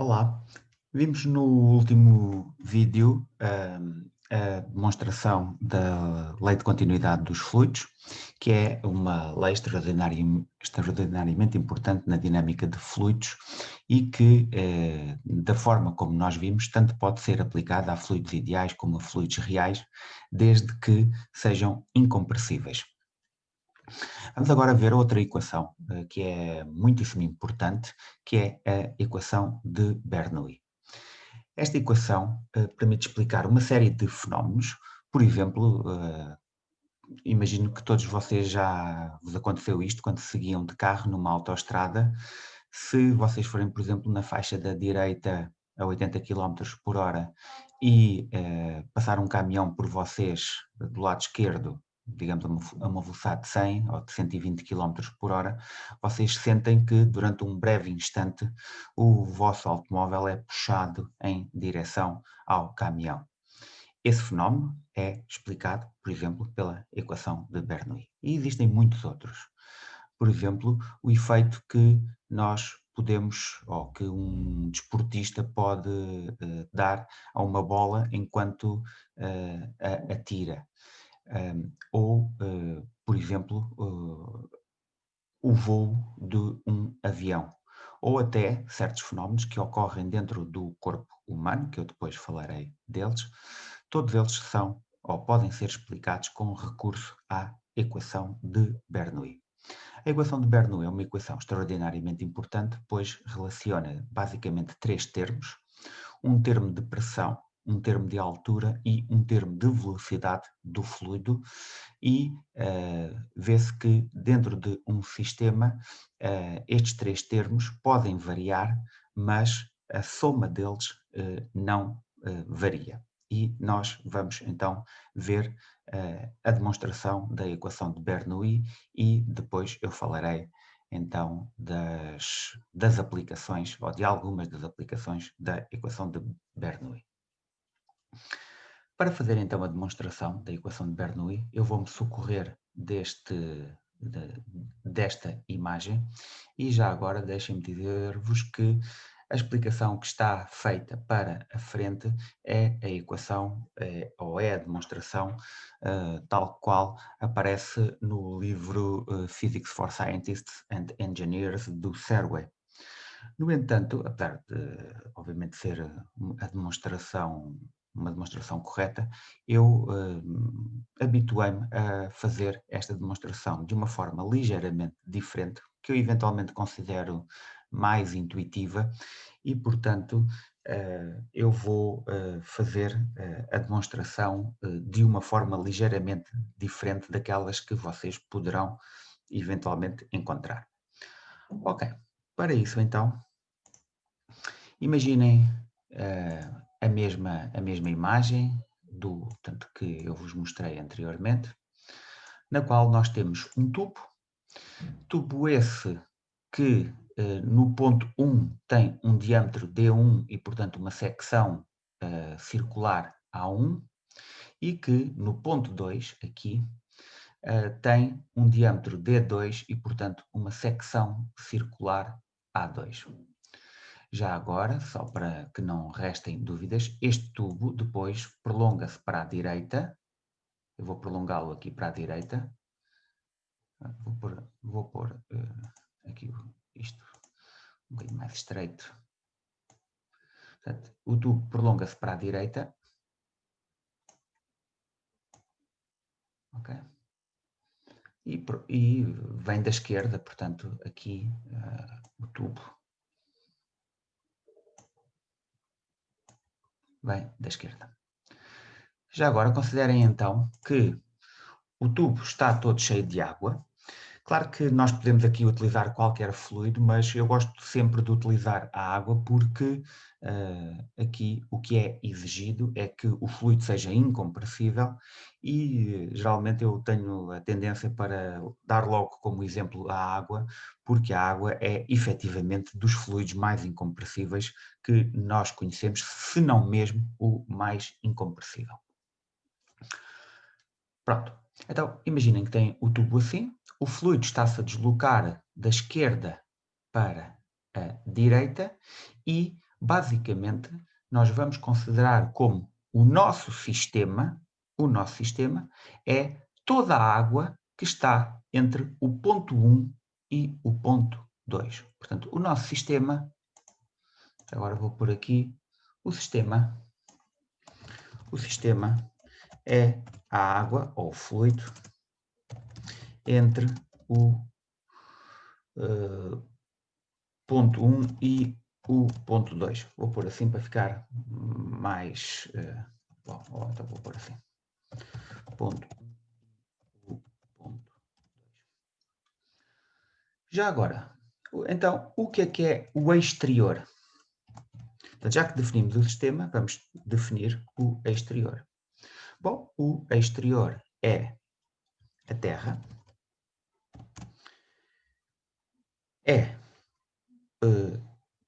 Olá, vimos no último vídeo a demonstração da lei de continuidade dos fluidos, que é uma lei extraordinariamente importante na dinâmica de fluidos e que, da forma como nós vimos, tanto pode ser aplicada a fluidos ideais como a fluidos reais, desde que sejam incompressíveis. Vamos agora ver outra equação, que é muitíssimo importante, que é a equação de Bernoulli. Esta equação permite explicar uma série de fenómenos. Por exemplo, imagino que todos vocês já vos aconteceu isto quando seguiam de carro numa autoestrada. Se vocês forem, por exemplo, na faixa da direita a 80 km por hora e passar um caminhão por vocês do lado esquerdo, digamos a uma velocidade de 100 ou de 120 km por hora, vocês sentem que durante um breve instante o vosso automóvel é puxado em direção ao caminhão. Esse fenómeno é explicado, por exemplo, pela equação de Bernoulli. E existem muitos outros. Por exemplo, o efeito que nós podemos, ou que um desportista pode dar a uma bola enquanto a atira. Ou, por exemplo, o voo de um avião. Ou até certos fenómenos que ocorrem dentro do corpo humano, que eu depois falarei deles, todos eles são ou podem ser explicados com recurso à equação de Bernoulli. A equação de Bernoulli é uma equação extraordinariamente importante, pois relaciona basicamente três termos: um termo de pressão, um termo de altura e um termo de velocidade do fluido, e vê-se que dentro de um sistema estes três termos podem variar, mas a soma deles não varia. E nós vamos então ver a demonstração da equação de Bernoulli e depois eu falarei então das aplicações, ou de algumas das aplicações da equação de Bernoulli. Para fazer então a demonstração da equação de Bernoulli, eu vou-me socorrer desta imagem e já agora deixem-me dizer-vos que a explicação que está feita para a frente é a equação, ou é a demonstração, tal qual aparece no livro Physics for Scientists and Engineers do Serway. No entanto, apesar de, obviamente, ser uma demonstração correta, eu habituei-me a fazer esta demonstração de uma forma ligeiramente diferente, que eu eventualmente considero mais intuitiva e, portanto, eu vou fazer a demonstração de uma forma ligeiramente diferente daquelas que vocês poderão eventualmente encontrar. Ok, para isso então, imaginem a mesma imagem tanto que eu vos mostrei anteriormente, na qual nós temos um tubo esse que no ponto 1 tem um diâmetro D1 e, portanto, uma secção circular A1, e que no ponto 2, aqui, tem um diâmetro D2 e, portanto, uma secção circular A2. Já agora, só para que não restem dúvidas, este tubo depois prolonga-se para a direita. Eu vou prolongá-lo aqui para a direita. Vou pôr aqui isto um bocadinho mais estreito. Portanto, o tubo prolonga-se para a direita. Ok? E vem da esquerda, portanto, aqui o tubo vem da esquerda. Já agora, considerem então que o tubo está todo cheio de água. Claro que nós podemos aqui utilizar qualquer fluido, mas eu gosto sempre de utilizar a água porque aqui o que é exigido é que o fluido seja incompressível e geralmente eu tenho a tendência para dar logo como exemplo a água, porque a água é efetivamente dos fluidos mais incompressíveis que nós conhecemos, se não mesmo o mais incompressível. Pronto, então imaginem que tem o tubo assim, o fluido está-se a deslocar da esquerda para a direita e basicamente, nós vamos considerar como o nosso sistema é toda a água que está entre o ponto 1 e o ponto 2. Portanto, o nosso sistema, agora vou pôr aqui, o sistema é a água ou o fluido entre o ponto 1 e o ponto 2. Vou pôr assim para ficar mais... bom, então vou pôr assim. Ponto 1, ponto 2. Já agora, então, o que é o exterior? Então, já que definimos o sistema, vamos definir o exterior. Bom, o exterior é a Terra,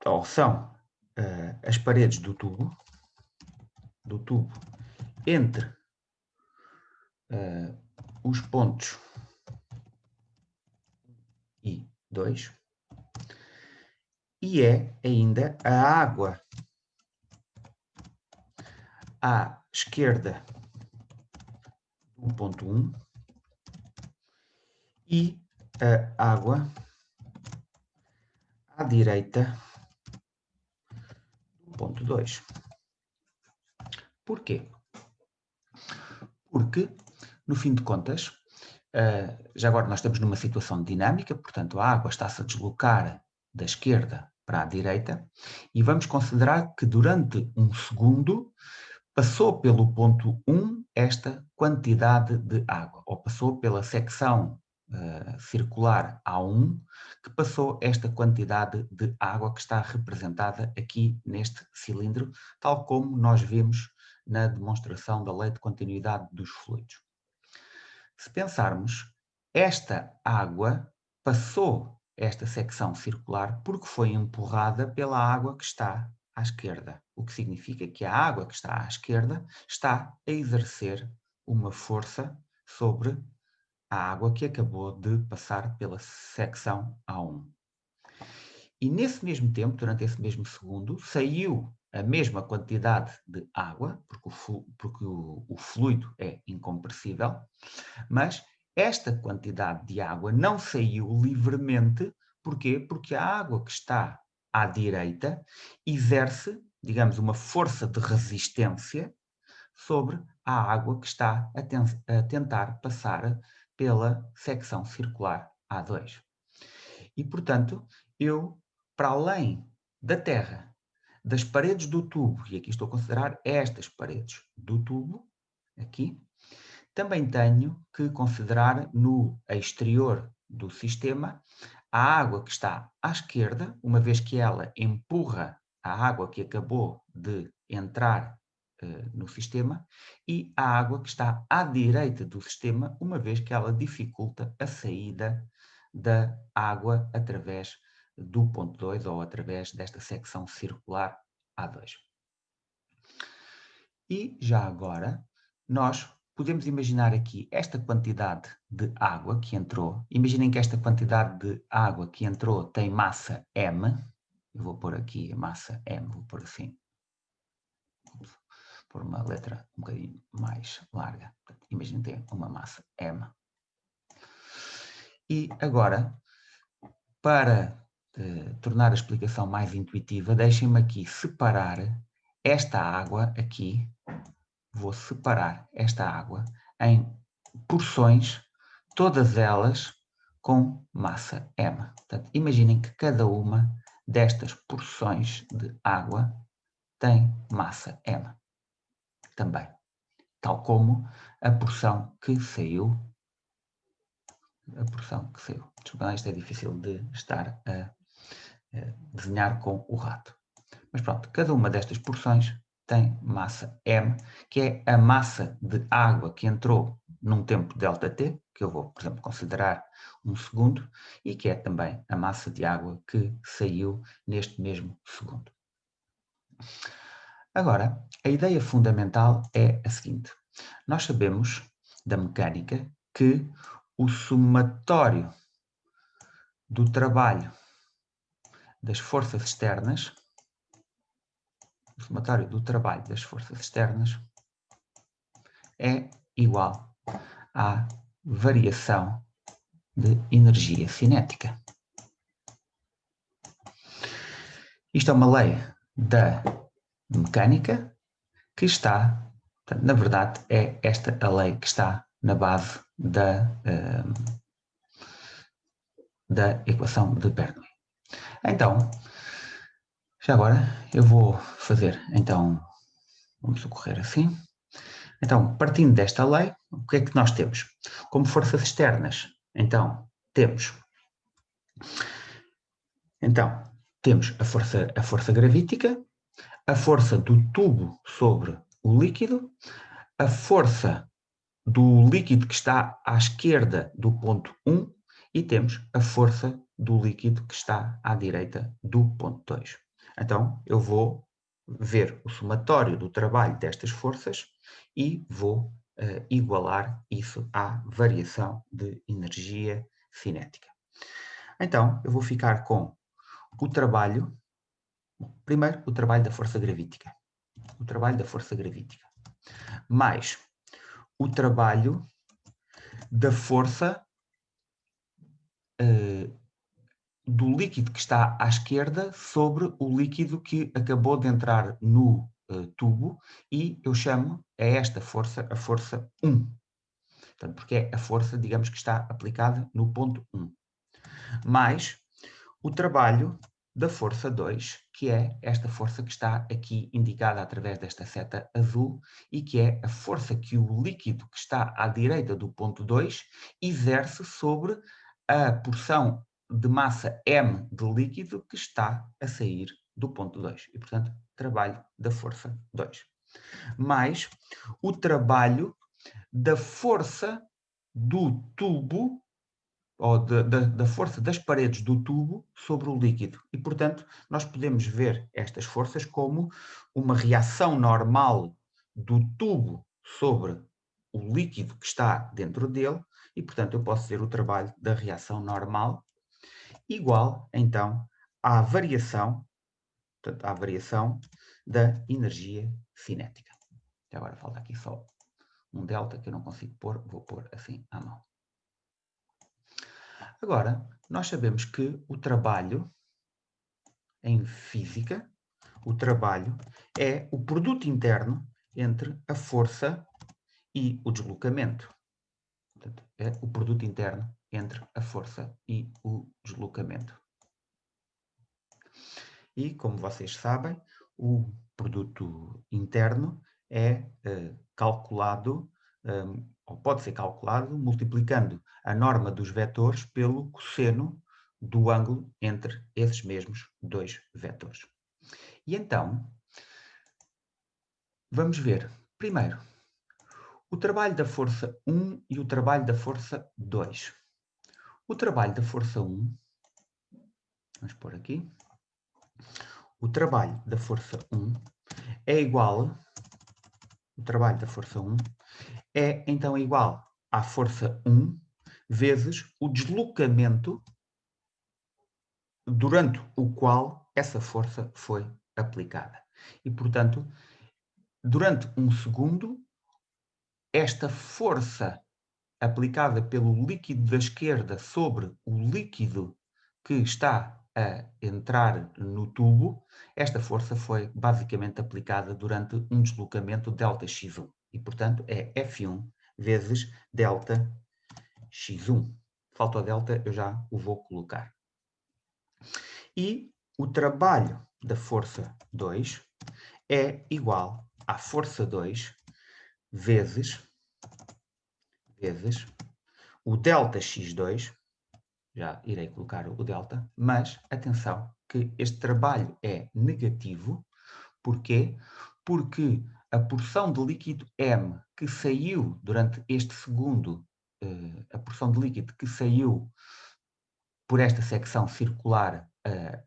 ou são as paredes do tubo entre os pontos e 2, e é ainda a água à esquerda do ponto 1 e a água à direita do ponto 2. Porquê? Porque, no fim de contas, já agora nós estamos numa situação dinâmica, portanto a água está-se a deslocar da esquerda para a direita e vamos considerar que durante um segundo passou pelo ponto 1 esta quantidade de água, ou passou pela secção circular A1, que passou esta quantidade de água que está representada aqui neste cilindro, tal como nós vimos na demonstração da lei de continuidade dos fluidos. Se pensarmos, esta água passou esta secção circular porque foi empurrada pela água que está à esquerda, o que significa que a água que está à esquerda está a exercer uma força sobre a água que acabou de passar pela secção A1. E nesse mesmo tempo, durante esse mesmo segundo, saiu a mesma quantidade de água, porque o fluido é incompressível, mas esta quantidade de água não saiu livremente. Porquê? Porque a água que está à direita exerce, digamos, uma força de resistência sobre a água que está a tentar passar pela secção circular A2. E, portanto, eu, para além da Terra, das paredes do tubo, e aqui estou a considerar estas paredes do tubo, aqui, também tenho que considerar no exterior do sistema a água que está à esquerda, uma vez que ela empurra a água que acabou de entrar no sistema, e a água que está à direita do sistema, uma vez que ela dificulta a saída da água através do ponto 2 ou através desta secção circular A2. E já agora, nós podemos imaginar aqui esta quantidade de água que entrou. Imaginem que esta quantidade de água que entrou tem massa M. Eu vou pôr aqui a massa M, vou pôr assim. Por uma letra um bocadinho mais larga. Imaginem que tem uma massa M. E agora, para tornar a explicação mais intuitiva, deixem-me aqui separar esta água aqui. Vou separar esta água em porções, todas elas com massa M. Portanto, imaginem que cada uma destas porções de água tem massa M também, tal como a porção que saiu. Desculpa, isto é difícil de estar a desenhar com o rato. Mas pronto, cada uma destas porções tem massa M, que é a massa de água que entrou num tempo ΔT, que eu vou, por exemplo, considerar um segundo, e que é também a massa de água que saiu neste mesmo segundo. Agora, a ideia fundamental é a seguinte. Nós sabemos da mecânica que o somatório do trabalho das forças externas o somatório do trabalho das forças externas é igual à variação de energia cinética. Isto é uma lei da mecânica que está, portanto, na verdade, é esta a lei que está na base da equação de Bernoulli. Então, já agora eu vou fazer, então, vamos ocorrer assim. Então, partindo desta lei, o que é que nós temos? Como forças externas, então, temos a força gravítica, a força do tubo sobre o líquido, a força do líquido que está à esquerda do ponto 1 e temos a força do líquido que está à direita do ponto 2. Então, eu vou ver o somatório do trabalho destas forças e vou igualar isso à variação de energia cinética. Então, eu vou ficar com o trabalho, primeiro, o trabalho da força gravítica. O trabalho da força gravítica. Mais o trabalho da força do líquido que está à esquerda sobre o líquido que acabou de entrar no tubo e eu chamo a esta força a força 1. Portanto, porque é a força, digamos, que está aplicada no ponto 1. Mais o trabalho da força 2, que é esta força que está aqui indicada através desta seta azul e que é a força que o líquido que está à direita do ponto 2 exerce sobre a porção de massa M de líquido que está a sair do ponto 2. E, portanto, trabalho da força 2. Mais o trabalho da força do tubo ou da força das paredes do tubo sobre o líquido. E, portanto, nós podemos ver estas forças como uma reação normal do tubo sobre o líquido que está dentro dele, e, portanto, eu posso ver o trabalho da reação normal igual, então, à variação, portanto, à variação da energia cinética. E agora falta aqui só um delta que eu não consigo pôr, vou pôr assim à mão. Agora, nós sabemos que o trabalho, em física, o trabalho é o produto interno entre a força e o deslocamento. Portanto, é o produto interno entre a força e o deslocamento. E, como vocês sabem, o produto interno é calculado, ou pode ser calculado, multiplicando a norma dos vetores pelo cosseno do ângulo entre esses mesmos dois vetores. E então, vamos ver, primeiro, o trabalho da força 1 e o trabalho da força 2. O trabalho da força 1, vamos pôr aqui, o trabalho da força 1 é igual, o trabalho da força 1 é então igual à força 1 vezes o deslocamento durante o qual essa força foi aplicada. E, portanto, durante um segundo, esta força aplicada pelo líquido da esquerda sobre o líquido que está a entrar no tubo, esta força foi basicamente aplicada durante um deslocamento ΔX1. E, portanto, é F1 vezes ΔX1. Falta o delta, eu já o vou colocar. E o trabalho da força 2 é igual à força 2 vezes o ΔX2, já irei colocar o delta, mas atenção que este trabalho é negativo. Porquê? Porque a porção de líquido M que saiu durante este segundo, a porção de líquido que saiu por esta secção circular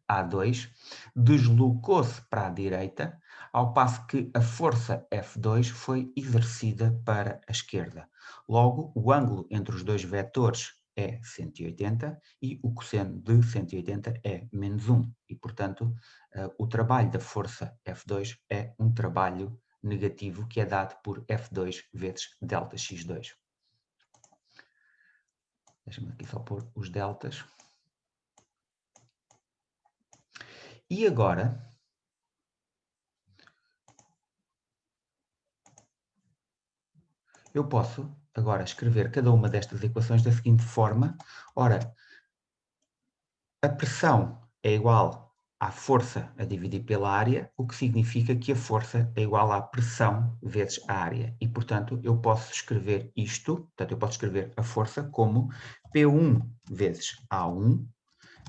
A2, deslocou-se para a direita, ao passo que a força F2 foi exercida para a esquerda. Logo, o ângulo entre os dois vetores é 180 e o cosseno de 180 é menos 1. E, portanto, o trabalho da força F2 é um trabalho negativo que é dado por F2 vezes delta X2. Deixa-me aqui só pôr os deltas. E agora, eu posso agora escrever cada uma destas equações da seguinte forma. Ora, a pressão é igual à força a dividir pela área, o que significa que a força é igual à pressão vezes a área. E, portanto, eu posso escrever isto, portanto, eu posso escrever a força como P1 vezes A1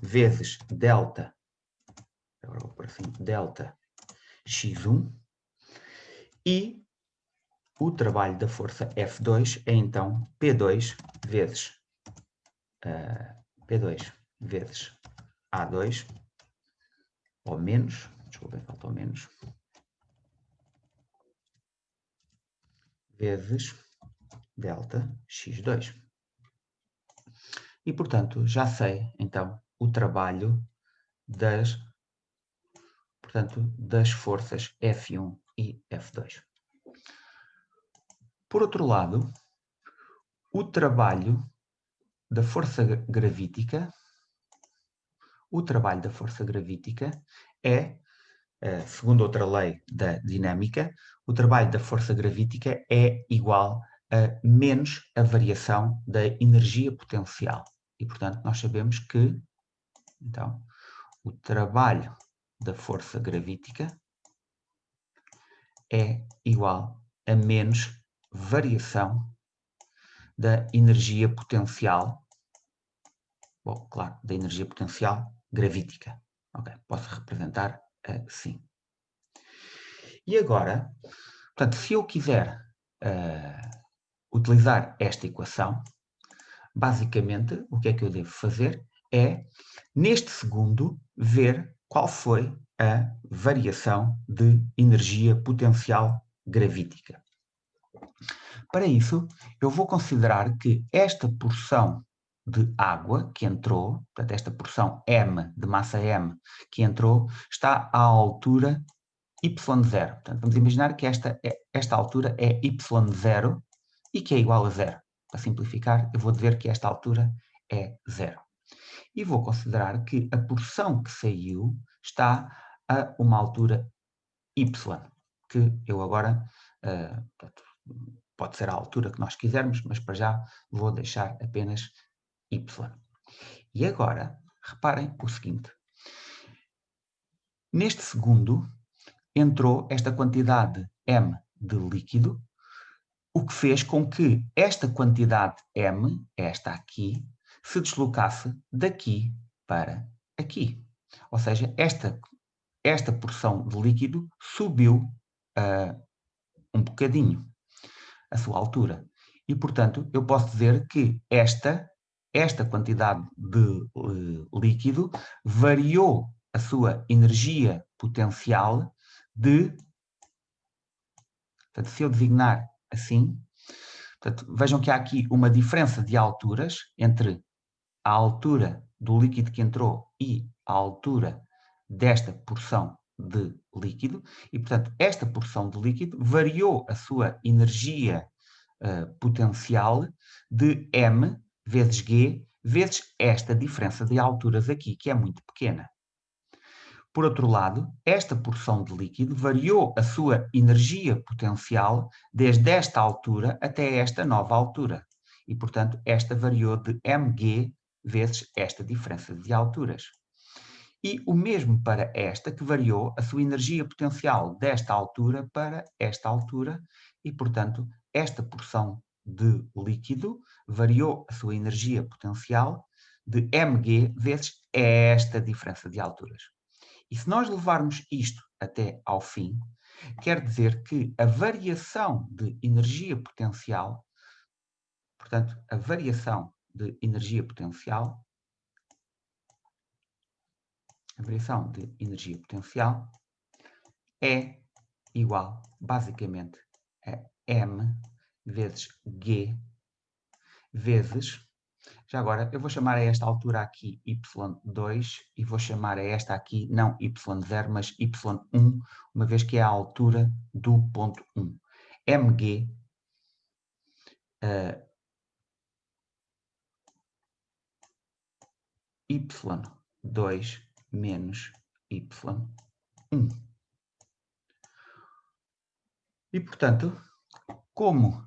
vezes delta, agora vou pôr assim, delta X1, e o trabalho da força F2 é então P2 vezes A2, ou menos, desculpem, faltou menos, vezes delta X2. E, portanto, já sei, então, o trabalho das forças F1 e F2. Por outro lado, o trabalho da força gravítica é, segundo outra lei da dinâmica, o trabalho da força gravítica é igual a menos a variação da energia potencial. E, portanto, nós sabemos que, então, o trabalho da força gravítica é igual a menos variação da energia potencial, bom, claro, da energia potencial gravítica. Ok, posso representar assim. E agora, portanto, se eu quiser utilizar esta equação, basicamente, o que é que eu devo fazer é, neste segundo, ver qual foi a variação de energia potencial gravítica. Para isso, eu vou considerar que esta porção de água que entrou, portanto, esta porção M, de massa M, que entrou, está à altura y0. Portanto, vamos imaginar que esta altura é y0 e que é igual a 0. Para simplificar, eu vou dizer que esta altura é 0. E vou considerar que a porção que saiu está a uma altura y, que eu agora, portanto, pode ser a altura que nós quisermos, mas para já vou deixar apenas y. E agora, reparem o seguinte. Neste segundo, entrou esta quantidade M de líquido, o que fez com que esta quantidade M, esta aqui, se deslocasse daqui para aqui. Ou seja, esta porção de líquido subiu um bocadinho a sua altura. E, portanto, eu posso dizer que esta quantidade de líquido variou a sua energia potencial de... Portanto, se eu designar assim, portanto, vejam que há aqui uma diferença de alturas entre a altura do líquido que entrou e a altura desta porção de líquido, e, portanto, esta porção de líquido variou a sua energia potencial de M vezes G vezes esta diferença de alturas aqui, que é muito pequena. Por outro lado, esta porção de líquido variou a sua energia potencial desde esta altura até esta nova altura. E, portanto, esta variou de mg vezes esta diferença de alturas. E o mesmo para esta, que variou a sua energia potencial desta altura para esta altura. E, portanto, esta porção de líquido variou a sua energia potencial de mg vezes esta diferença de alturas. E se nós levarmos isto até ao fim, quer dizer que a variação de energia potencial, portanto, a variação de energia potencial, é igual, basicamente, a M vezes G vezes Já agora, eu vou chamar a esta altura aqui y2 e vou chamar a esta aqui não y0, mas y1, uma vez que é a altura do ponto 1. mg y2 menos y1. E, portanto, como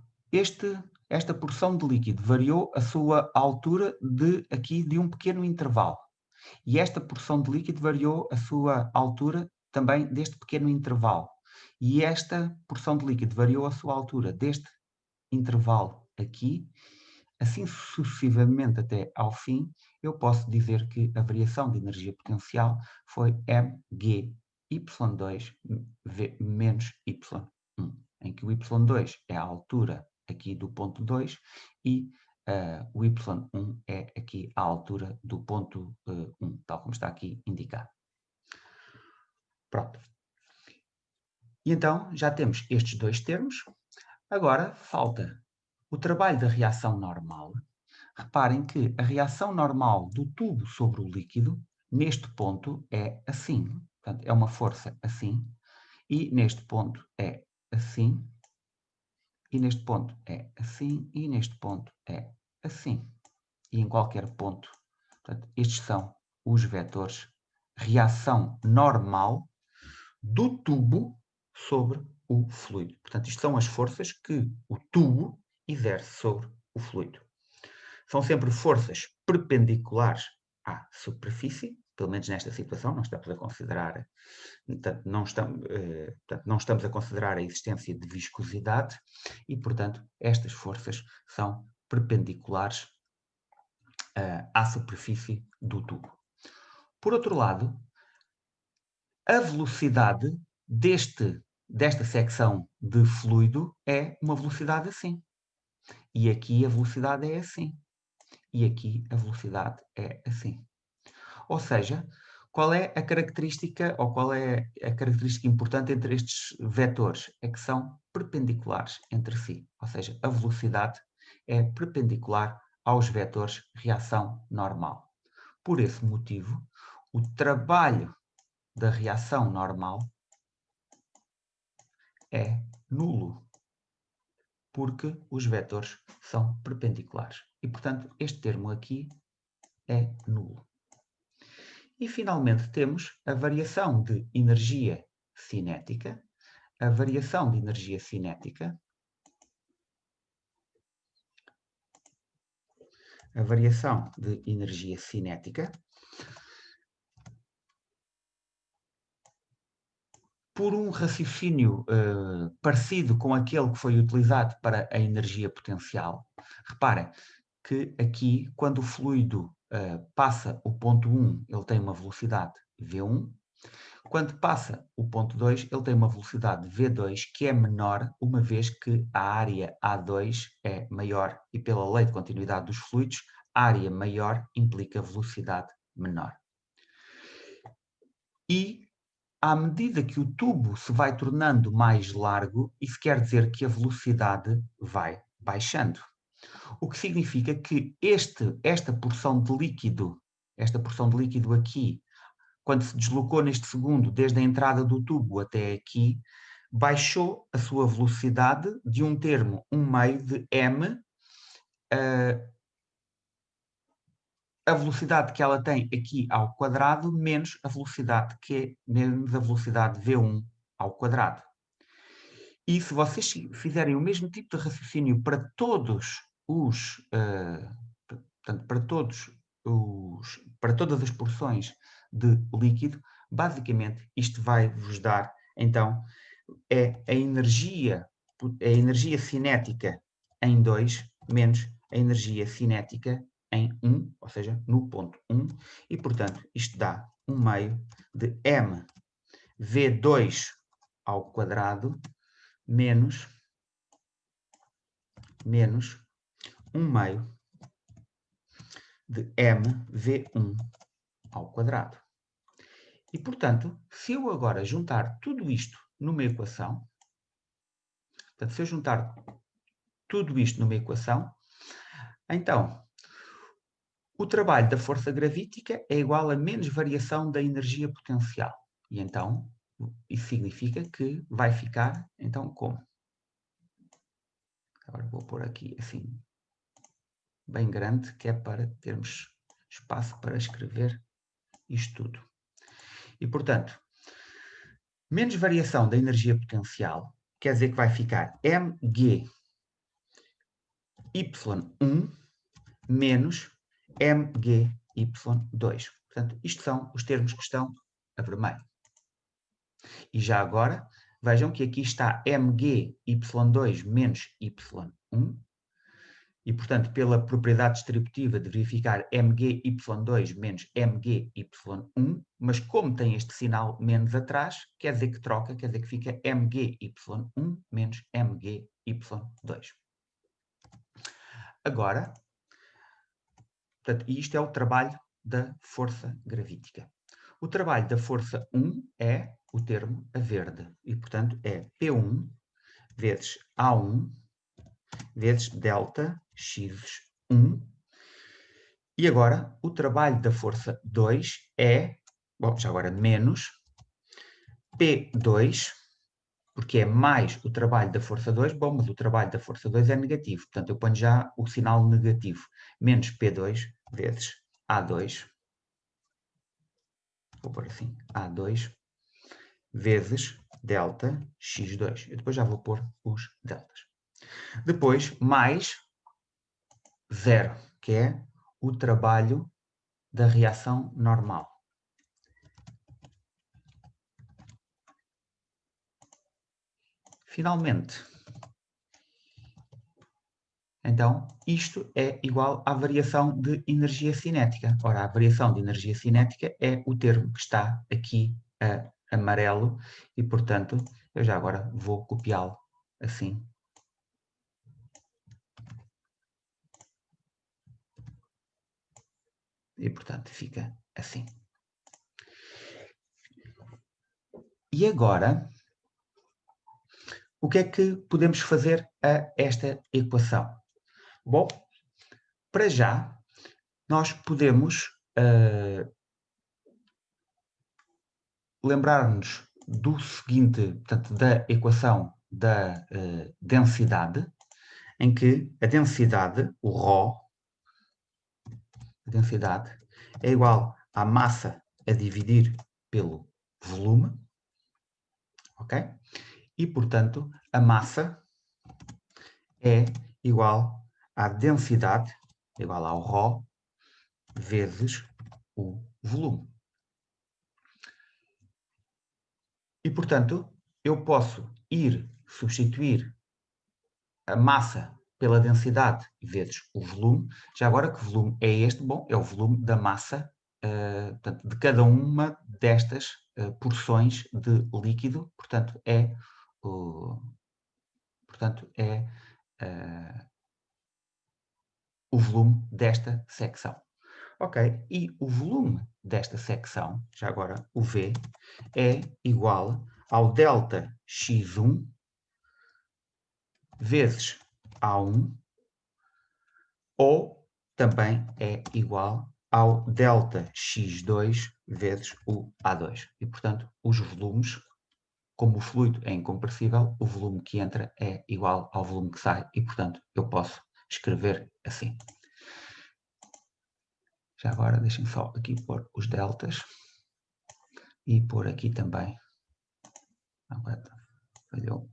esta porção de líquido variou a sua altura de um pequeno intervalo, e esta porção de líquido variou a sua altura também deste pequeno intervalo, e esta porção de líquido variou a sua altura deste intervalo aqui, assim sucessivamente até ao fim, eu posso dizer que a variação de energia potencial foi mg y2 menos y1, em que o y2 é a altura aqui do ponto 2 e o y1 é aqui a altura do ponto 1, tal como está aqui indicado. Pronto. E então já temos estes dois termos. Agora falta o trabalho da reação normal. Reparem que a reação normal do tubo sobre o líquido, neste ponto, é assim. Portanto, é uma força assim. E neste ponto é assim. E neste ponto é assim. E neste ponto é assim. E em qualquer ponto. Portanto, estes são os vetores reação normal do tubo sobre o fluido. Portanto, isto são as forças que o tubo exerce sobre o fluido. São sempre forças perpendiculares à superfície, pelo menos nesta situação, não estamos a considerar, não estamos a considerar a existência de viscosidade e, portanto, estas forças são perpendiculares à superfície do tubo. Por outro lado, a velocidade desta secção de fluido é uma velocidade assim. E aqui a velocidade é assim. E aqui a velocidade é assim. Ou seja, qual é a característica, ou qual é a característica importante entre estes vetores? É que são perpendiculares entre si. Ou seja, a velocidade é perpendicular aos vetores reação normal. Por esse motivo, o trabalho da reação normal é nulo, porque os vetores são perpendiculares. E, portanto, este termo aqui é nulo. E, finalmente, temos a variação de energia cinética. A variação de energia cinética. A variação de energia cinética, por um raciocínio parecido com aquele que foi utilizado para a energia potencial. Reparem que aqui, quando o fluido passa o ponto 1, ele tem uma velocidade v1. Quando passa o ponto 2, ele tem uma velocidade v2, que é menor, uma vez que a área A2 é maior. E pela lei de continuidade dos fluidos, área maior implica velocidade menor. E à medida que o tubo se vai tornando mais largo, isso quer dizer que a velocidade vai baixando. O que significa que esta porção de líquido aqui, quando se deslocou neste segundo, desde a entrada do tubo até aqui, baixou a sua velocidade de um termo 1/2 de m, a velocidade que ela tem aqui ao quadrado, menos a velocidade v1 ao quadrado. E se vocês fizerem o mesmo tipo de raciocínio para todas as porções de líquido, basicamente isto vai vos dar, então, a energia cinética em 2 menos a energia cinética em 1, ou seja, no ponto 1, e, portanto, isto dá 1/2 de m v2 ao quadrado menos 1/2 de m v1 ao quadrado. E, portanto, se eu agora juntar tudo isto numa equação, então, O trabalho da força gravítica é igual a menos variação da energia potencial. E então, isso significa que vai ficar, então, como? Agora vou pôr aqui assim, bem grande, que é para termos espaço para escrever isto tudo. E, portanto, menos variação da energia potencial quer dizer que vai ficar mg y1 menos mg y2. Portanto, isto são os termos que estão a vermelho. E já agora, vejam que aqui está mg y2 menos y1. E, portanto, pela propriedade distributiva deveria ficar mg y2 menos mg y1, mas como tem este sinal menos atrás, quer dizer que troca, quer dizer que fica mg y1 menos mg y2. Agora, portanto, isto é o trabalho da força gravítica. O trabalho da força 1 é o termo a verde, e, portanto, é P1 vezes A1 vezes delta x1. E agora, o trabalho da força 2 é, bom, já agora menos P2, porque é mais o trabalho da força 2, bom, mas o trabalho da força 2 é negativo, portanto eu ponho já o sinal negativo, menos P2 vezes A2, vou pôr assim, A2, vezes delta x2. Eu depois já vou pôr os deltas. Depois, mais 0, que é o trabalho da reação normal. Finalmente, então, isto é igual à variação de energia cinética. Ora, a variação de energia cinética é o termo que está aqui a amarelo e, portanto, eu já agora vou copiá-lo assim. E, portanto, fica assim. E agora, o que é que podemos fazer a esta equação? Bom, para já, nós podemos lembrar-nos do seguinte, portanto, da equação da densidade, em que a densidade, o ρ, a densidade, é igual à massa a dividir pelo volume, ok? E, portanto, a massa é igual à densidade, igual ao ρ, vezes o volume. E, portanto, eu posso ir substituir a massa pela densidade vezes o volume. Já agora, que volume é este? Bom, é o volume da massa portanto, de cada uma destas porções de líquido. Portanto, é o volume desta secção. Ok, e o volume desta secção, já agora o V, é igual ao delta x1 vezes A1, ou também é igual ao delta x2 vezes o A2. E, portanto, os volumes, como o fluido é incompressível, o volume que entra é igual ao volume que sai e, portanto, eu posso escrever assim. Já agora, deixem só aqui pôr os deltas e pôr aqui também. Agora falhou.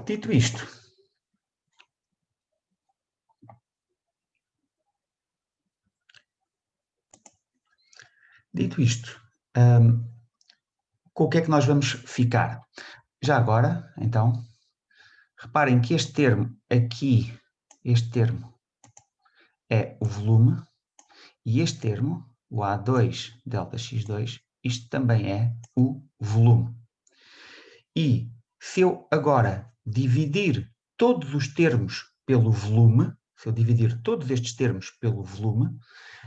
Dito isto, com o que é que nós vamos ficar? Já agora, então, reparem que este termo aqui, este termo é o volume, e este termo, o A2 delta x2, isto também é o volume. E se eu agora dividir todos os termos pelo volume, se eu dividir todos estes termos pelo volume,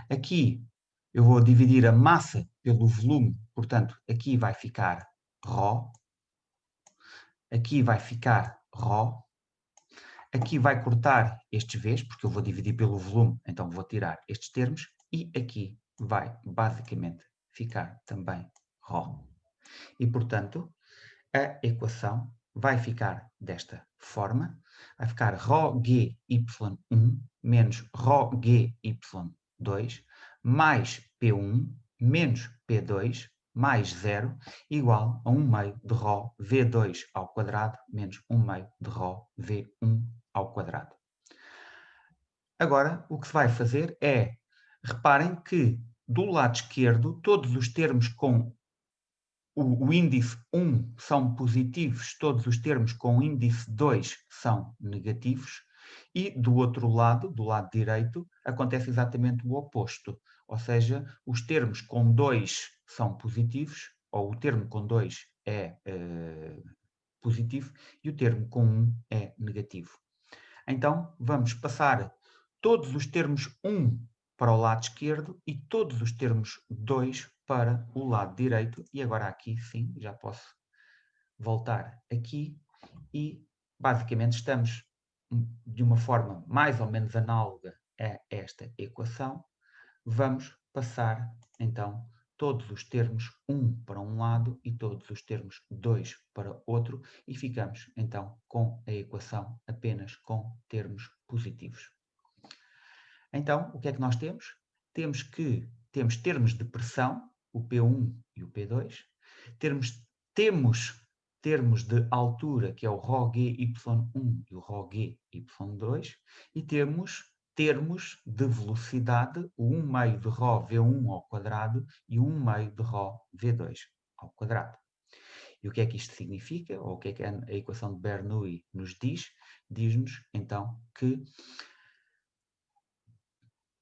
aqui eu vou dividir a massa pelo volume, portanto, aqui vai ficar ρ, aqui vai ficar ρ, Aqui vai cortar estes V's, porque eu vou dividir pelo volume, então vou tirar estes termos, e aqui vai basicamente ficar também ρ. E, portanto, a equação vai ficar desta forma, vai ficar ρgy1 menos ρgy2 mais P1 menos P2 mais 0 igual a 1 meio de ρ V2 ao quadrado menos 1 meio de ρ V1 ao quadrado. Agora, o que se vai fazer é, reparem que do lado esquerdo, todos os termos com o índice 1 são positivos, todos os termos com o índice 2 são negativos, e do outro lado, do lado direito, acontece exatamente o oposto. Ou seja, os termos com 2 são positivos, ou o termo com 2 é positivo, e o termo com 1 é negativo. Então, vamos passar todos os termos 1 para o lado esquerdo e todos os termos 2 para o lado direito. E agora aqui, sim, já posso voltar aqui e, basicamente, estamos de uma forma mais ou menos análoga a esta equação. Vamos passar, então, todos os termos 1 para um lado e todos os termos 2 para outro e ficamos, então, com a equação apenas com termos positivos. Então, o que é que nós temos? Temos termos de pressão, o P1 e o P2, temos termos de altura, que é o ρgy1 e o ρgy2, e temos termos de velocidade, o 1 meio de ρ V1 ao quadrado e o 1 meio de ρ V2 ao quadrado. E o que é que isto significa? Ou o que é que a equação de Bernoulli nos diz? Diz-nos, então, que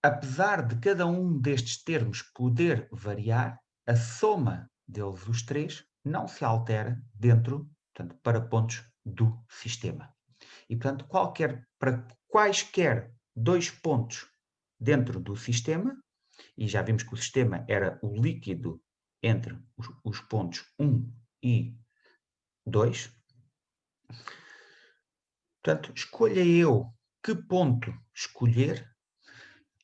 apesar de cada um destes termos poder variar, a soma deles, os três, não se altera dentro, portanto, para pontos do sistema. E, portanto, para quaisquer dois pontos dentro do sistema, e já vimos que o sistema era o líquido entre os pontos 1 e 2, portanto, escolha eu que ponto escolher.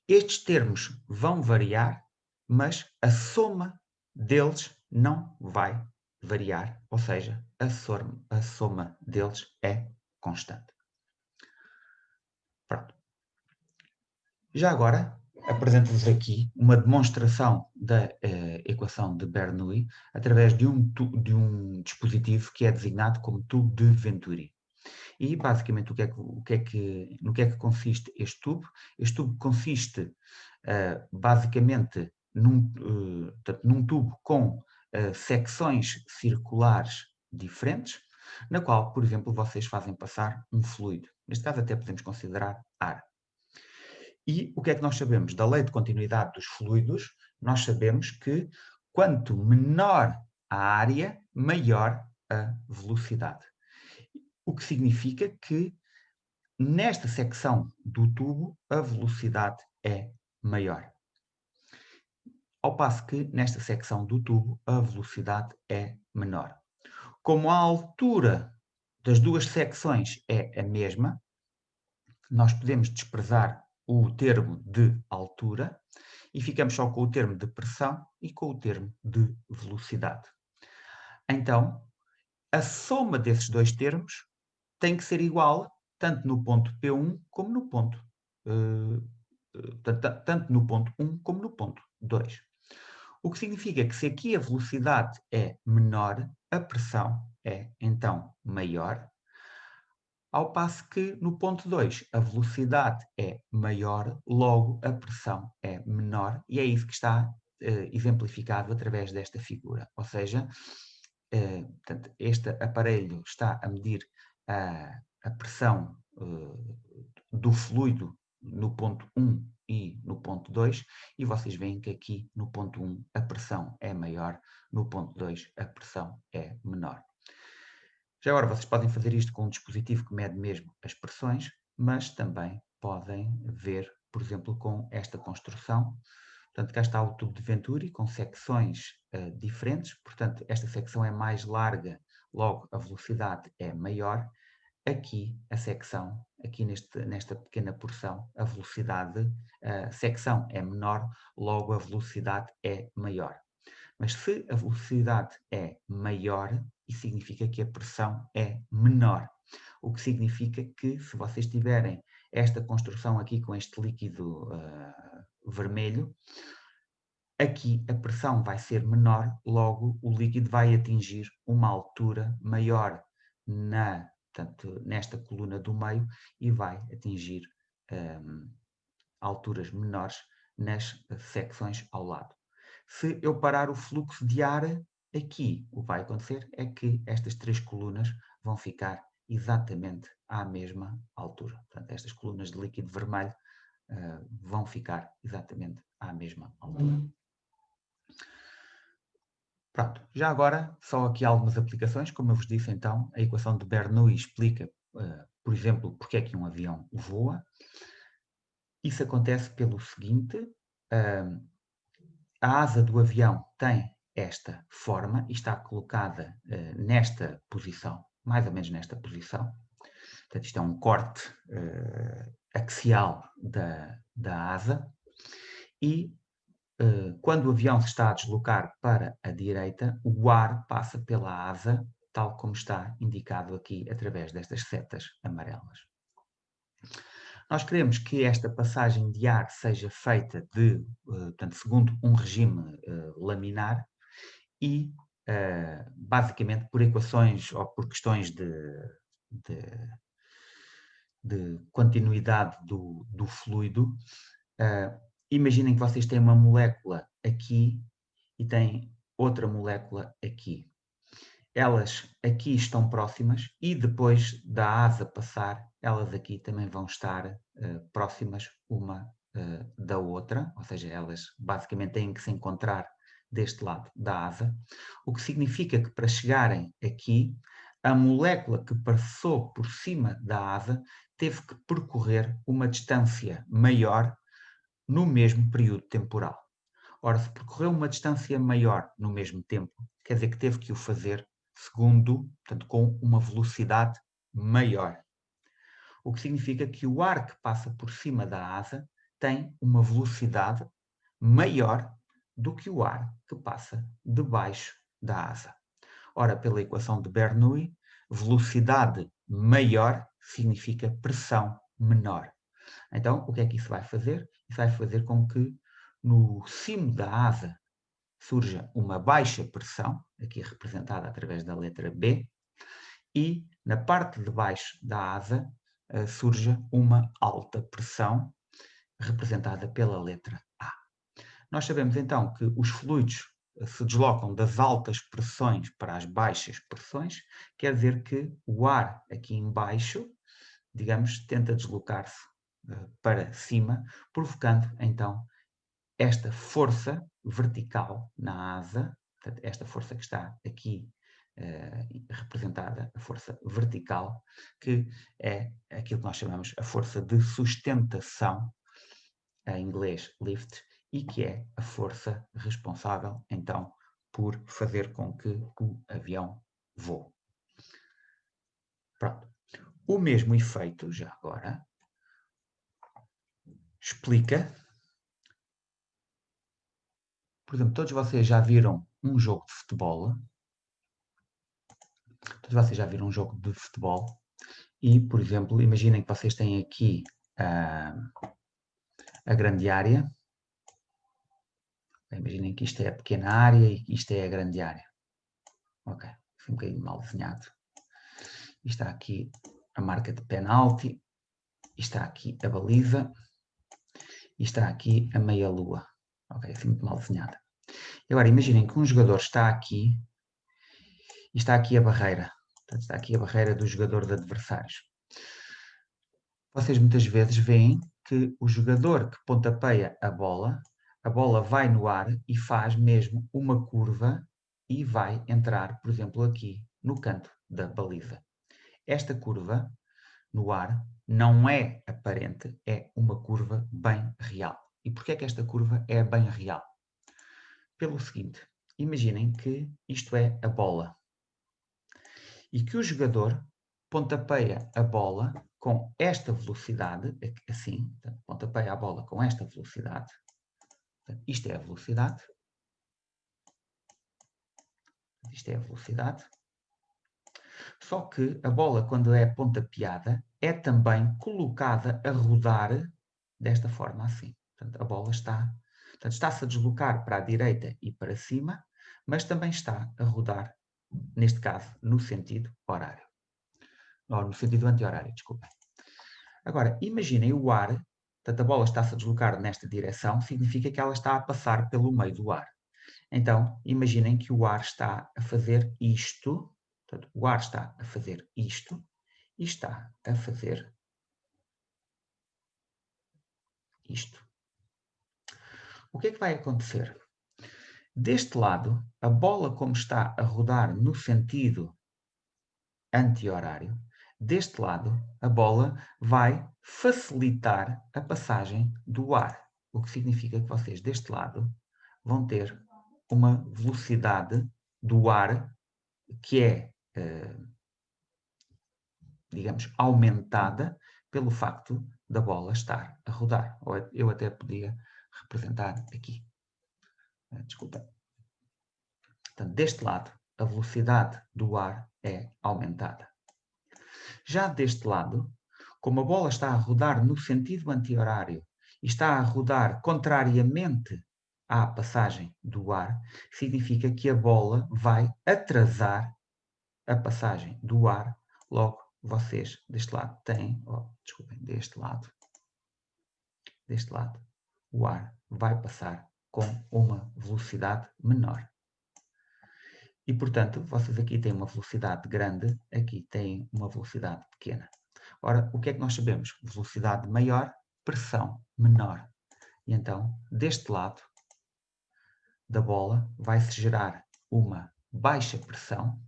Estes termos vão variar, mas a soma deles não vai variar, ou seja, a soma deles é constante. Pronto. Já agora, apresento-vos aqui uma demonstração da equação de Bernoulli através de um dispositivo que é designado como tubo de Venturi. E, basicamente, no que é que consiste este tubo? Este tubo consiste, basicamente, num tubo com secções circulares diferentes, na qual, por exemplo, vocês fazem passar um fluido. Neste caso, até podemos considerar ar. E o que é que nós sabemos? Da lei de continuidade dos fluidos, nós sabemos que quanto menor a área, maior a velocidade. O que significa que nesta secção do tubo a velocidade é maior. Ao passo que nesta secção do tubo a velocidade é menor. Como a altura das duas secções é a mesma, nós podemos desprezar o termo de altura e ficamos só com o termo de pressão e com o termo de velocidade. Então, a soma desses dois termos tem que ser igual tanto no ponto P1 como no ponto tanto no ponto 1 como no ponto 2. O que significa que se aqui a velocidade é menor, a pressão é então maior, ao passo que no ponto 2 a velocidade é maior, logo a pressão é menor, e é isso que está exemplificado através desta figura. Ou seja, portanto, este aparelho está a medir a pressão do fluido no ponto 1 e no ponto 2, e vocês veem que aqui no ponto 1 a pressão é maior, no ponto 2 a pressão é menor. Já agora vocês podem fazer isto com um dispositivo que mede mesmo as pressões, mas também podem ver, por exemplo, com esta construção. Portanto, cá está o tubo de Venturi com secções diferentes, portanto, esta secção é mais larga, logo a velocidade é maior. Aqui a secção aqui nesta pequena porção, a velocidade, a secção é menor, logo a velocidade é maior. Mas se a velocidade é maior, isso significa que a pressão é menor. O que significa que, se vocês tiverem esta construção aqui com este líquido vermelho, aqui a pressão vai ser menor, logo o líquido vai atingir uma altura maior portanto, nesta coluna do meio e vai atingir alturas menores nas secções ao lado. Se eu parar o fluxo de ar aqui, o que vai acontecer é que estas três colunas vão ficar exatamente à mesma altura. Portanto, estas colunas de líquido vermelho vão ficar exatamente à mesma altura. Pronto, já agora, só aqui algumas aplicações. Como eu vos disse, então, a equação de Bernoulli explica, por exemplo, porque é que um avião voa. Isso acontece pelo seguinte: a asa do avião tem esta forma e está colocada nesta posição, mais ou menos nesta posição. Portanto, isto é um corte axial da asa e quando o avião se está a deslocar para a direita, o ar passa pela asa, tal como está indicado aqui através destas setas amarelas. Nós queremos que esta passagem de ar seja feita portanto, segundo um regime laminar e, basicamente, por equações ou por questões de continuidade do fluido. Imaginem que vocês têm uma molécula aqui e têm outra molécula aqui. Elas aqui estão próximas e depois da asa passar, elas aqui também vão estar próximas uma da outra, ou seja, elas basicamente têm que se encontrar deste lado da asa, o que significa que para chegarem aqui, a molécula que passou por cima da asa teve que percorrer uma distância maior no mesmo período temporal. Ora, se percorreu uma distância maior no mesmo tempo, quer dizer que teve que o fazer portanto, com uma velocidade maior. O que significa que o ar que passa por cima da asa tem uma velocidade maior do que o ar que passa debaixo da asa. Ora, pela equação de Bernoulli, velocidade maior significa pressão menor. Então, o que é que isso vai fazer? Isso vai fazer com que no cimo da asa surja uma baixa pressão, aqui representada através da letra B, e na parte de baixo da asa surja uma alta pressão, representada pela letra A. Nós sabemos então que os fluidos se deslocam das altas pressões para as baixas pressões, quer dizer que o ar aqui em baixo, digamos, tenta deslocar-se para cima, provocando então esta força vertical na asa, portanto, esta força que está aqui representada, a força vertical, que é aquilo que nós chamamos a força de sustentação, em inglês lift, e que é a força responsável, então, por fazer com que o avião voe. Pronto. O mesmo efeito, já agora, explica. Por exemplo, todos vocês já viram um jogo de futebol. Todos vocês já viram um jogo de futebol. E, por exemplo, imaginem que vocês têm aqui a grande área. Imaginem que isto é a pequena área e isto é a grande área. Ok, foi um bocadinho mal desenhado. E está aqui a marca de penalti. E está aqui a baliza. E está aqui a meia-lua. Ok, assim muito mal desenhada. Agora, imaginem que um jogador está aqui e está aqui a barreira. Portanto, está aqui a barreira do jogador de adversários. Vocês muitas vezes veem que o jogador que pontapeia a bola vai no ar e faz mesmo uma curva e vai entrar, por exemplo, aqui no canto da baliza. Esta curva no ar não é aparente, é uma curva bem real. E porquê é que esta curva é bem real? Pelo seguinte, imaginem que isto é a bola e que o jogador pontapeia a bola com esta velocidade, assim, portanto, pontapeia a bola com esta velocidade, portanto, isto é a velocidade, isto é a velocidade, só que a bola, quando é pontapeada, é também colocada a rodar desta forma assim. Portanto, a bola está-se a deslocar para a direita e para cima, mas também está a rodar, neste caso, no sentido horário. Ou no sentido anti-horário, desculpem. Agora, imaginem o ar, portanto, a bola está-se a deslocar nesta direção, significa que ela está a passar pelo meio do ar. Então, imaginem que o ar está a fazer isto, portanto, o ar está a fazer isto e está a fazer isto. O que é que vai acontecer? Deste lado, a bola, como está a rodar no sentido anti-horário, deste lado, a bola vai facilitar a passagem do ar, o que significa que vocês, deste lado, vão ter uma velocidade do ar que é, digamos, aumentada pelo facto da bola estar a rodar. Ou eu até podia representar aqui. Desculpa. Portanto, deste lado, a velocidade do ar é aumentada. Já deste lado, como a bola está a rodar no sentido anti-horário e está a rodar contrariamente à passagem do ar, significa que a bola vai atrasar a passagem do ar. Logo, vocês deste lado têm, desculpem, deste lado, o ar vai passar com uma velocidade menor. E, portanto, vocês aqui têm uma velocidade grande, aqui têm uma velocidade pequena. Ora, o que é que nós sabemos? Velocidade maior, pressão menor. E então, deste lado da bola, vai-se gerar uma baixa pressão,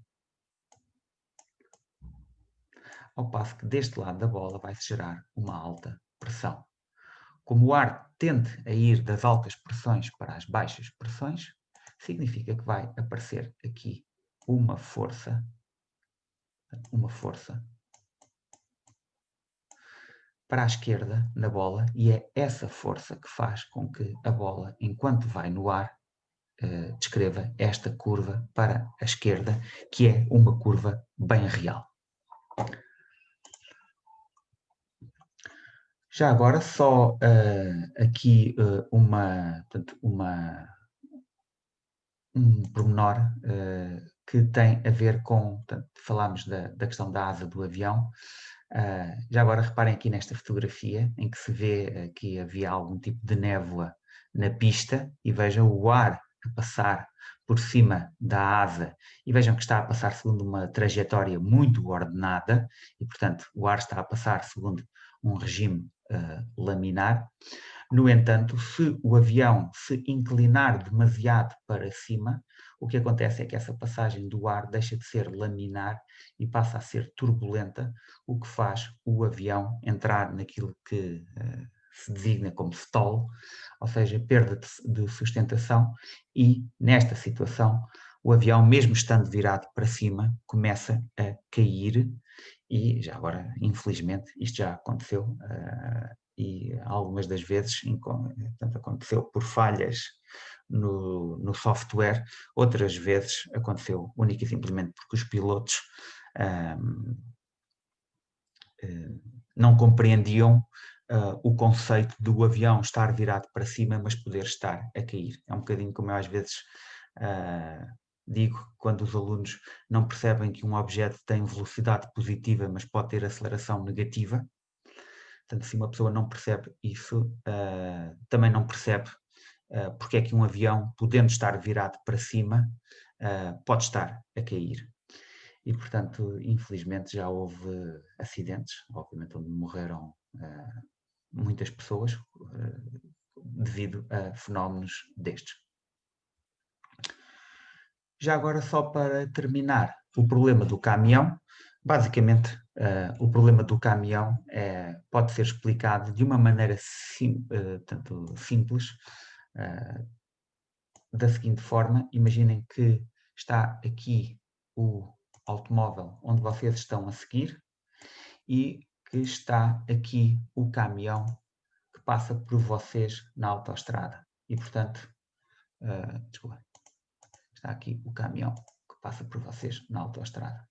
ao passo que deste lado da bola vai-se gerar uma alta pressão. Como o ar tende a ir das altas pressões para as baixas pressões, significa que vai aparecer aqui uma força para a esquerda na bola, e é essa força que faz com que a bola, enquanto vai no ar, descreva esta curva para a esquerda, que é uma curva bem real. Já agora, só aqui um pormenor que tem a ver com, portanto, falámos da questão da asa do avião. Já agora reparem aqui nesta fotografia, em que se vê que havia algum tipo de névoa na pista, e vejam o ar a passar por cima da asa, e vejam que está a passar segundo uma trajetória muito ordenada, e portanto o ar está a passar segundo um regime laminar. No entanto, se o avião se inclinar demasiado para cima, o que acontece é que essa passagem do ar deixa de ser laminar e passa a ser turbulenta, o que faz o avião entrar naquilo que se designa como stall, ou seja, perda de sustentação, e nesta situação o avião, mesmo estando virado para cima, começa a cair. E já agora, infelizmente, isto já aconteceu, e algumas das vezes portanto, aconteceu por falhas no software, outras vezes aconteceu única e simplesmente porque os pilotos não compreendiam o conceito do avião estar virado para cima, mas poder estar a cair. É um bocadinho como eu às vezes digo, quando os alunos não percebem que um objeto tem velocidade positiva, mas pode ter aceleração negativa. Portanto, se uma pessoa não percebe isso, também não percebe porque é que um avião, podendo estar virado para cima, pode estar a cair. E, portanto, infelizmente já houve acidentes, obviamente, onde morreram muitas pessoas devido a fenómenos destes. Já agora, só para terminar, o problema do caminhão. Basicamente, o problema do caminhão pode ser explicado de uma maneira simples, da seguinte forma. Imaginem que está aqui o automóvel onde vocês estão a seguir, e que está aqui o caminhão que passa por vocês na autoestrada. E, portanto, desculpa, está aqui o caminhão que passa por vocês na autoestrada.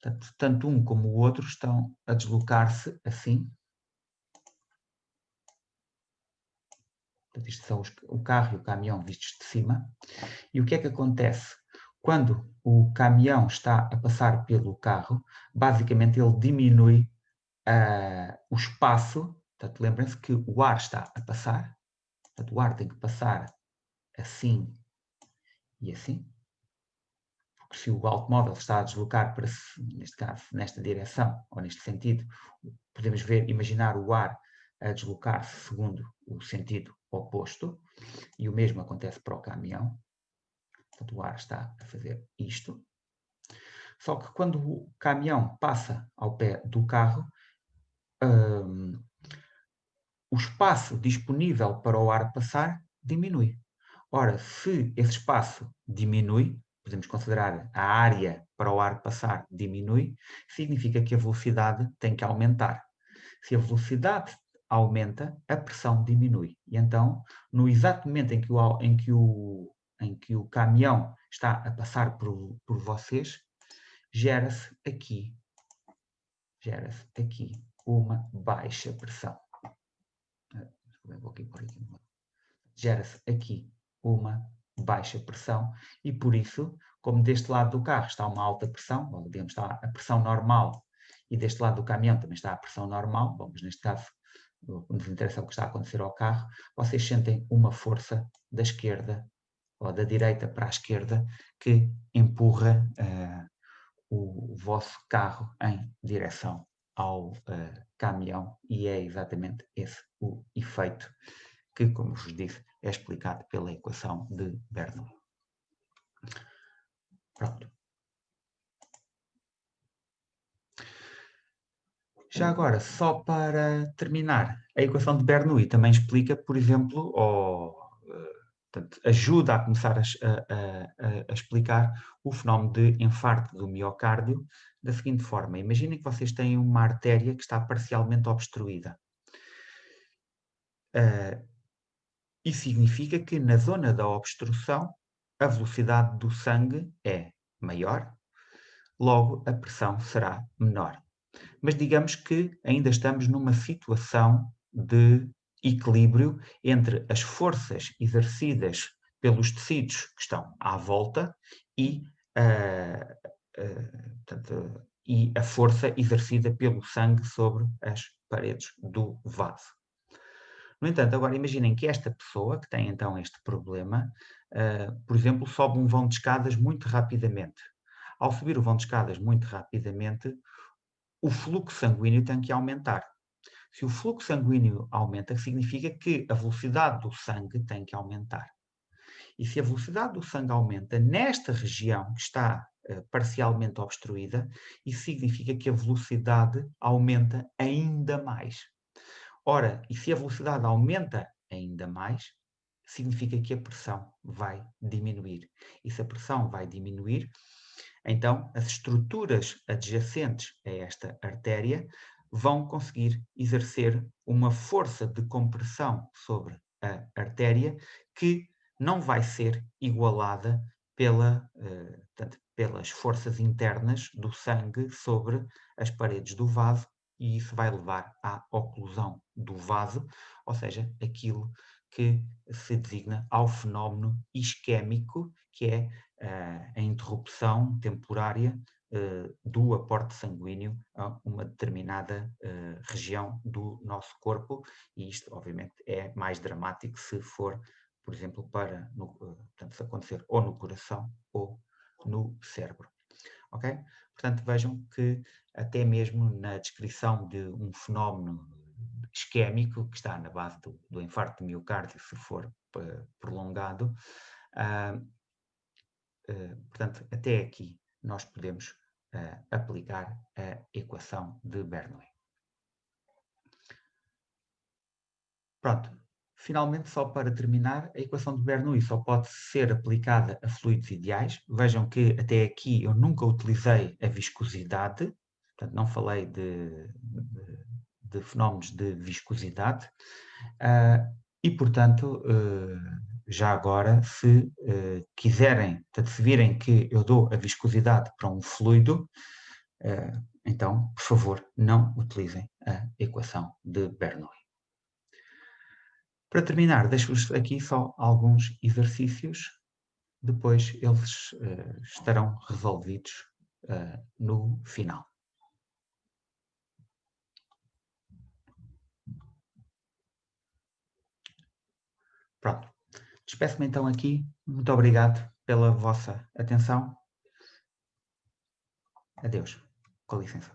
Portanto, tanto um como o outro estão a deslocar-se assim. Portanto, isto são o carro e o caminhão vistos de cima. E o que é que acontece? Quando o caminhão está a passar pelo carro, basicamente ele diminui o espaço. Portanto, lembrem-se que o ar está a passar. Portanto, o ar tem que passar assim e assim. Porque se o automóvel está a deslocar para, neste caso, nesta direção ou neste sentido, podemos imaginar o ar a deslocar-se segundo o sentido oposto. E o mesmo acontece para o caminhão. Portanto, o ar está a fazer isto. Só que quando o caminhão passa ao pé do carro, o espaço disponível para o ar passar diminui. Ora, se esse espaço diminui, podemos considerar a área para o ar passar diminui, significa que a velocidade tem que aumentar. Se a velocidade aumenta, a pressão diminui. E então, no exato momento em que o caminhão está a passar por vocês, gera-se aqui uma baixa pressão. Gera-se aqui uma baixa pressão e por isso, como deste lado do carro está uma alta pressão, ou digamos está a pressão normal, e deste lado do caminhão também está a pressão normal, bom, mas neste caso o que nos interessa é o que está a acontecer ao carro, vocês sentem uma força da esquerda ou da direita para a esquerda que empurra o vosso carro em direção ao caminhão e é exatamente esse o efeito que, como vos disse, é explicado pela equação de Bernoulli. Pronto. Já agora, só para terminar, a equação de Bernoulli também explica, por exemplo, portanto, ajuda a começar a explicar o fenómeno de infarto do miocárdio da seguinte forma. Imaginem que vocês têm uma artéria que está parcialmente obstruída. Isso significa que na zona da obstrução a velocidade do sangue é maior, logo a pressão será menor. Mas digamos que ainda estamos numa situação de equilíbrio entre as forças exercidas pelos tecidos que estão à volta e a força exercida pelo sangue sobre as paredes do vaso. No entanto, agora imaginem que esta pessoa, que tem então este problema, por exemplo, sobe um vão de escadas muito rapidamente. Ao subir o vão de escadas muito rapidamente, o fluxo sanguíneo tem que aumentar. Se o fluxo sanguíneo aumenta, significa que a velocidade do sangue tem que aumentar. E se a velocidade do sangue aumenta nesta região que está parcialmente obstruída, isso significa que a velocidade aumenta ainda mais. Ora, e se a velocidade aumenta ainda mais, significa que a pressão vai diminuir. E se a pressão vai diminuir, então as estruturas adjacentes a esta artéria vão conseguir exercer uma força de compressão sobre a artéria que não vai ser igualada pelas forças internas do sangue sobre as paredes do vaso, e isso vai levar à oclusão do vaso, ou seja, aquilo que se designa ao fenómeno isquémico, que é a interrupção temporária do aporte sanguíneo a uma determinada região do nosso corpo, e isto obviamente é mais dramático se for, por exemplo, portanto, se acontecer ou no coração ou no cérebro. Ok? Portanto, vejam que até mesmo na descrição de um fenómeno isquémico que está na base do infarto de miocárdio, se for prolongado, portanto, até aqui nós podemos aplicar a equação de Bernoulli. Pronto. Finalmente, só para terminar, a equação de Bernoulli só pode ser aplicada a fluidos ideais. Vejam que até aqui eu nunca utilizei a viscosidade, Portanto, não falei de fenómenos de viscosidade. E, portanto, já agora, se quiserem, portanto, se virem que eu dou a viscosidade para um fluido, então, por favor, não utilizem a equação de Bernoulli. Para terminar, deixo-vos aqui só alguns exercícios, depois eles estarão resolvidos no final. Pronto. Despeço-me então aqui. Muito obrigado pela vossa atenção. Adeus. Com licença.